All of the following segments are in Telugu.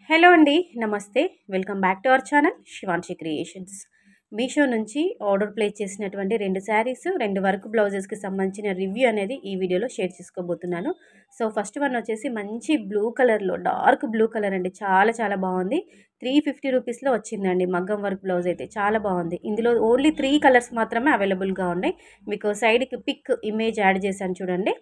హలో అండి. నమస్తే. Welcome back to our channel Shivanshi creations. Meesho నుంచి ఆర్డర్ ప్లేస్ చేసినటువంటి 2 శారీస్, 2 వర్క్ బ్లౌజెస్‌కి సంబంధించిన రివ్యూ అనేది ఈ వీడియోలో షేర్ చేసుకోబోతున్నాను. సో, ఫస్ట్ వన్ వచ్చేసి మంచి బ్లూ కలర్‌లో డార్క్ బ్లూ కలర్ అండి. చాలా చాలా బాగుంది. 350 రూపీస్‌లో వచ్చిందండి మగ్గం వర్క్ బ్లౌజ్ అయితే. చాలా బాగుంది. ఇందులో ఓన్లీ 3 కలర్స్ మాత్రమే అవైలబుల్‌గా ఉన్నాయి. మీకు సైడ్‌కి పిక్ ఇమేజ్ యాడ్ చేశాను చూడండి.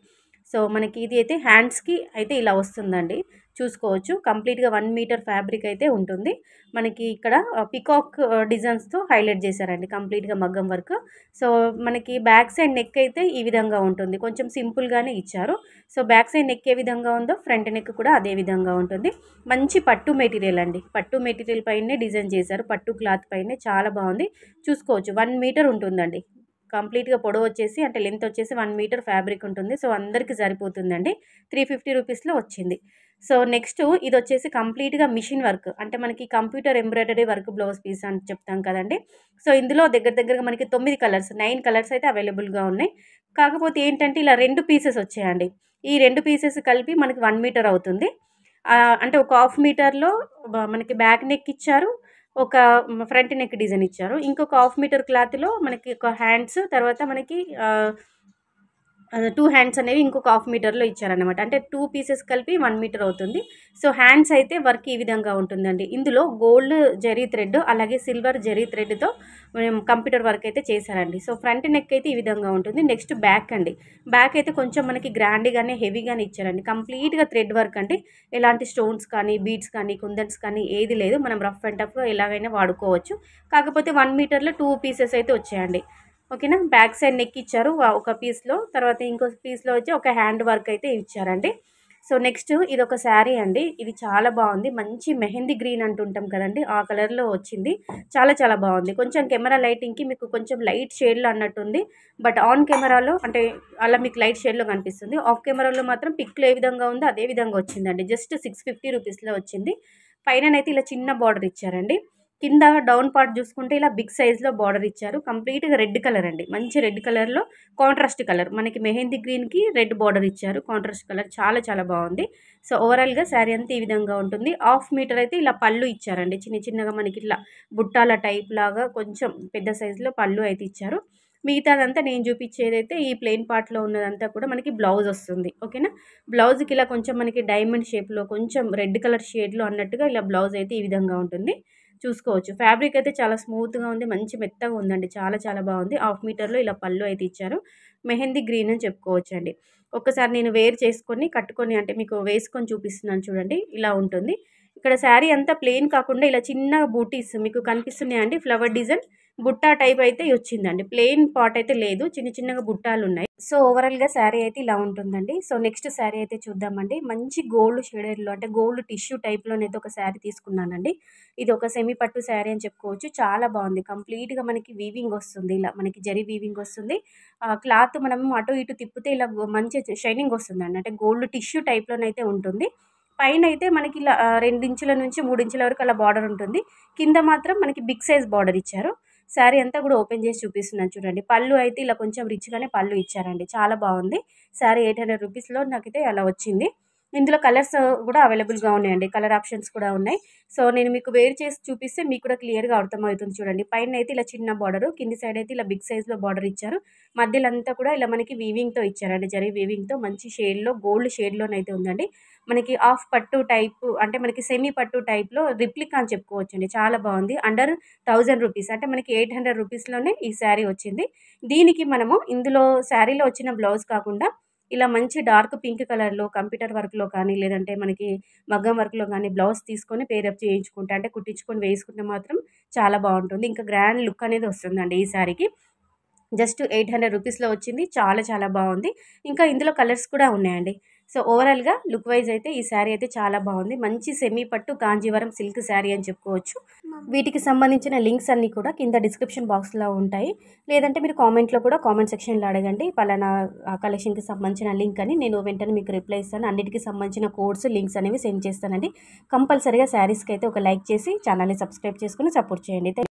సో, మనకి ఇది అయితే హ్యాండ్స్‌కి అయితే ఇలా వస్తుందండి. చూసుకోవచ్చు. కంప్లీట్‌గా 1 మీటర్ ఫ్యాబ్రిక్ అయితే ఉంటుంది. మనకి ఇక్కడ పికాక్ డిజైన్స్‌తో హైలైట్ చేశారండి కంప్లీట్‌గా మగ్గం వర్క్. సో, మనకి బ్యాక్ సైడ్ నెక్ అయితే ఈ విధంగా ఉంటుంది. కొంచెం సింపుల్‌గానే ఇచ్చారు. సో, బ్యాక్ సైడ్ నెక్ ఏ విధంగా ఉందో ఫ్రంట్ నెక్ కూడా అదే విధంగా ఉంటుంది. మంచి పట్టు మెటీరియల్ అండి. పట్టు మెటీరియల్ పైనే డిజైన్ చేశారు. పట్టు క్లాత్ పైనే చాలా బాగుంది. చూసుకోవచ్చు 1 మీటర్ ఉంటుందండి. కంప్లీట్‌గా పొడవు వచ్చేసి అంటే లెంత్ వచ్చేసి 1 మీటర్ ఫ్యాబ్రిక్ ఉంటుంది. సో, అందరికి సరిపోతుందండి. 350 రూపీస్‌లో వచ్చింది. సో, నెక్స్ట్ ఇదొచ్చేసి కంప్లీట్‌గా మిషన్ వర్క్. అంటే మనకి computer embroidery work blouse piece అని చెప్తాం కదండీ. సో, ఇందులో దగ్గరగా మనకి 9 కలర్స్, 9 కలర్స్ అయితే అవైలబుల్‌గా ఉన్నాయి. కాకపోతే ఏంటంటే ఇలా 2 పీసెస్ వచ్చాయండి. ఈ 2 పీసెస్ కలిపి మనకి 1 మీటర్ అవుతుంది. అంటే ఒక హాఫ్ మీటర్‌లో మనకి బ్యాక్ నెక్ ఇచ్చారు. ఒక ఫ్రంట్ నెక్ డిజైన్ ఇచ్చారు. ఇంకొక హాఫ్ మీటర్ క్లాత్‌లో మనకి ఒక హ్యాండ్స్ తర్వాత మనకి 2 హ్యాండ్స్ అనేవి ఇంకొక హాఫ్ మీటర్‌లో ఇచ్చారనమాట. అంటే 2 పీసెస్ కలిపి 1 మీటర్ అవుతుంది. సో, హ్యాండ్స్ అయితే వర్క్ ఈ విధంగా ఉంటుందండి. ఇందులో గోల్డ్ జరీ థ్రెడ్ అలాగే సిల్వర్ జరీ థ్రెడ్‌తో కంప్యూటర్ వర్క్ అయితే చేశారండి. సో, ఫ్రంట్ నెక్ అయితే ఈ విధంగా ఉంటుంది. నెక్స్ట్ బ్యాక్ అండి. బ్యాక్ అయితే కొంచెం మనకి గ్రాండ్‌గానే హెవీగానే ఇచ్చారండి. కంప్లీట్‌గా థ్రెడ్ వర్క్ అంటే ఎలాంటి స్టోన్స్ కానీ, బీడ్స్ కానీ, కుందన్స్ కానీ ఏది లేదు. మనం రఫ్ అండ్ టఫ్‌గా ఎలాగైనా వాడుకోవచ్చు. కాకపోతే 1 మీటర్‌లో 2 పీసెస్ అయితే వచ్చాయండి. ఓకేనా. బ్యాక్ సైడ్ నెక్ ఇచ్చారు ఒక పీస్‌లో. తర్వాత ఇంకో పీస్‌లో వచ్చి ఒక హ్యాండ్ వర్క్ అయితే ఇచ్చారండి. సో, నెక్స్ట్ ఇదొక శారీ అండి. ఇది చాలా బాగుంది. మంచి మెహందీ గ్రీన్ అంటుంటాం కదండీ! ఆ కలర్‌లో వచ్చింది. చాలా చాలా బాగుంది. కొంచెం కెమెరా లైటింగ్‌కి మీకు కొంచెం లైట్ షేడ్‌లో అన్నట్టుంది. బట్ ఆన్ కెమెరాలో అంటే అలా మీకు లైట్ షేడ్‌లో కనిపిస్తుంది. ఆఫ్ కెమెరాలో మాత్రం పిక్‌లో ఏ విధంగా ఉందో అదే విధంగా వచ్చిందండి. జస్ట్ 650 రూపీస్‌లో వచ్చింది. పైననైతే ఇలా చిన్న బార్డర్ ఇచ్చారండి. కింద డౌన్ పార్ట్ చూసుకుంటే ఇలా బిగ్ సైజ్‌లో బార్డర్ ఇచ్చారు. కంప్లీట్‌గా రెడ్ కలర్ అండి. మంచి రెడ్ కలర్‌లో కాంట్రాస్ట్ కలర్. మనకి మెహందీ గ్రీన్‌కి రెడ్ బార్డర్ ఇచ్చారు. కాంట్రాస్ట్ కలర్ చాలా చాలా బాగుంది. సో, ఓవరాల్‌గా శారీ అంతా ఈ విధంగా ఉంటుంది. హాఫ్ మీటర్ అయితే ఇలా పళ్ళు ఇచ్చారండి. చిన్న చిన్నగా మనకి ఇట్లా బుట్టాల టైప్ లాగా కొంచెం పెద్ద సైజులో పళ్ళు అయితే ఇచ్చారు. మిగతాదంతా నేను చూపించేదైతే ఈ ప్లెయిన్ పార్ట్‌లో ఉన్నదంతా కూడా మనకి బ్లౌజ్ వస్తుంది. ఓకేనా. బ్లౌజ్‌కి ఇలా కొంచెం మనకి డైమండ్ షేప్‌లో కొంచెం రెడ్ కలర్ షేడ్‌లో అన్నట్టుగా ఇలా బ్లౌజ్ అయితే ఈ విధంగా ఉంటుంది. చూసుకోవచ్చు. ఫ్యాబ్రిక్ అయితే చాలా స్మూత్‌గా ఉంది. మంచి మెత్తగా ఉందండి. చాలా చాలా బాగుంది. హాఫ్ మీటర్‌లో ఇలా పళ్ళు అయితే ఇచ్చారు. మెహందీ గ్రీన్ అని చెప్పుకోవచ్చండి. ఒక్కసారి నేను వేర్ చేసుకొని, కట్టుకొని అంటే మీకు వేసుకొని చూపిస్తున్నాను చూడండి. ఇలా ఉంటుంది. ఇక్కడ శారీ అంతా ప్లెయిన్ కాకుండా ఇలా చిన్న బూటీస్ మీకు కనిపిస్తున్నాయండి. ఫ్లవర్ డిజైన్ బుట్టా టైప్ అయితే వచ్చిందండి. ప్లెయిన్ పార్ట్ అయితే లేదు. చిన్న చిన్నగా బుట్టాలున్నాయి. సో, ఓవరాల్‌గా శారీ అయితే ఇలా ఉంటుందండి. సో, నెక్స్ట్ శారీ అయితే చూద్దామండి. మంచి గోల్డ్ షేడెడ్‌లో అంటే గోల్డ్ టిష్యూ టైప్‌లోనైతే ఒక శారీ తీసుకున్నానండి. ఇది ఒక సెమీ పట్టు శారీ అని చెప్పుకోవచ్చు. చాలా బాగుంది. కంప్లీట్‌గా మనకి వీవింగ్ వస్తుంది. ఇలా మనకి జరీ వీవింగ్ వస్తుంది. క్లాత్ మనం అటు ఇటు తిప్పితే ఇలా మంచి షైనింగ్ వస్తుందండి. అంటే గోల్డ్ టిష్యూ టైప్‌లోనైతే ఉంటుంది. పైనైతే మనకి ఇలా 2 ఇంచుల నుంచి 3 ఇంచుల వరకు అలా బార్డర్ ఉంటుంది. కింద మాత్రం మనకి బిగ్ సైజ్ బార్డర్ ఇచ్చారు. శారీ అంతా కూడా ఓపెన్ చేసి చూపిస్తున్నాను చూడండి. పళ్ళు అయితే ఇలా కొంచెం రిచ్‌గానే పళ్ళు ఇచ్చారండి. చాలా బాగుంది. శారీ 800 రూపీస్‌లో నాకైతే అలా వచ్చింది. ఇందులో కలర్స్ కూడా అవైలబుల్‌గా ఉన్నాయండి. కలర్ ఆప్షన్స్ కూడా ఉన్నాయి. సో, నేను మీకు వేర్ చేసి చూపిస్తే మీకు కూడా క్లియర్‌గా అర్థమవుతుంది చూడండి. పైనైతే ఇలా చిన్న బార్డరు, కింది సైడ్ అయితే ఇలా బిగ్ సైజ్‌లో బార్డర్ ఇచ్చారు. మధ్యలో అంతా కూడా ఇలా మనకి వీవింగ్‌తో ఇచ్చారండి. జరీ వీవింగ్‌తో మంచి షేడ్‌లో గోల్డ్ షేడ్‌లోనైతే ఉందండి. మనకి హాఫ్ పట్టు టైపు అంటే మనకి సెమీ పట్టు టైప్‌లో రిప్లికా అని చెప్పుకోవచ్చండి. చాలా బాగుంది. అండర్ 1000 రూపీస్ అంటే మనకి 800 రూపీస్‌లోనే ఈ శారీ వచ్చింది. దీనికి మనము ఇందులో శారీలో వచ్చిన బ్లౌజ్ కాకుండా ఇలా మంచి డార్క్ పింక్ కలర్‌లో కంప్యూటర్ వర్క్‌లో కానీ, లేదంటే మనకి మగ్గం వర్క్‌లో గానీ బ్లౌజ్ తీసుకొని పేరప్ చేయించుకుంటే అంటే కుట్టించుకొని వేసుకుంటే మాత్రం చాలా బాగుంటుంది. ఇంకా గ్రాండ్ లుక్ అనేది వస్తుందండి ఈ శారీకి. జస్ట్ 800 రూపీస్‌లో వచ్చింది. చాలా చాలా బాగుంది. ఇంకా ఇందులో కలర్స్ కూడా ఉన్నాయండి. సో, ఓవరాల్‌గా లుక్ వైజ్ అయితే ఈ శారీ అయితే చాలా బాగుంది. మంచి సెమీ పట్టు కాంజీవరం సిల్క్ శారీ అని చెప్పుకోవచ్చు. వీటికి సంబంధించిన లింక్స్ అన్నీ కూడా కింద డిస్క్రిప్షన్ బాక్స్‌లో ఉంటాయి. లేదంటే మీరు కామెంట్‌లో కూడా కామెంట్ సెక్షన్‌లో అడగండి. పలానా కలెక్షన్‌కి సంబంధించిన లింక్ అని నేను వెంటనే మీకు రిప్లై ఇస్తాను. అన్నిటికి సంబంధించిన కోడ్స్, లింక్స్ అనేవి సెండ్ చేస్తానండి. కంపల్సరీగా శారీస్‌కి అయితే ఒక లైక్ చేసి ఛానల్‌ని సబ్స్క్రైబ్ చేసుకొని సపోర్ట్ చేయండి.